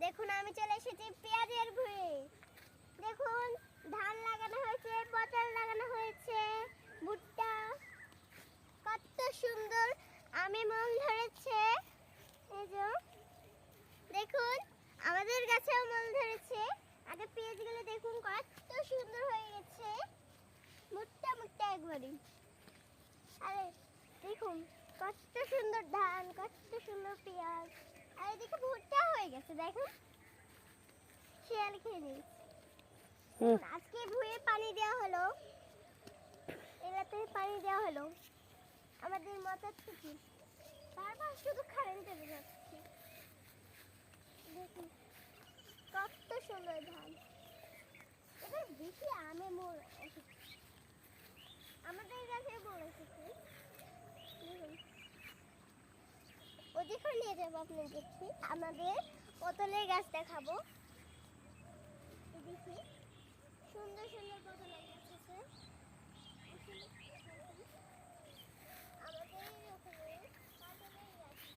দেখুন আমি চলে এসেছি পেঁয়াজের ভুঁই। দেখুন ধান লাগানো হয়েছে, পটল লাগানো হয়েছে, ভুট্টা, কত সুন্দর আমি মন ধরেছে। এই যে দেখুন আমাদের গাছেও মল ধরেছে। আগে পেঁয়াজগুলো দেখুন কত সুন্দর হয়ে গেছে, মুট্টা মুট্টা একবারই। আরে দেখুন কত সুন্দর ধান, কত সুন্দর পেঁয়াজ, আর এদিকে ভুট্টা হয়ে গেছে। দেখুন শিয়াল খেয়ে নিয়েছে। আজকে ভুঁয়ে পানি দেওয়া হলো, এলাতে পানি দেওয়া হলো আমাদের মোটর থেকে। বারবার শুধু কারেন্ট চলে যাচ্ছে। দেখুন কত সুন্দর ধান। এবার বেশি আমে মোর এসেছে, আমাদের গাছে মোর এসেছে। দেখুন ওদিকে নিয়ে যাবো আপনাদেরকে, আমাদের পটলের গাছ দেখাবো। দেখি সুন্দর সুন্দর পটলের গাছ আছে।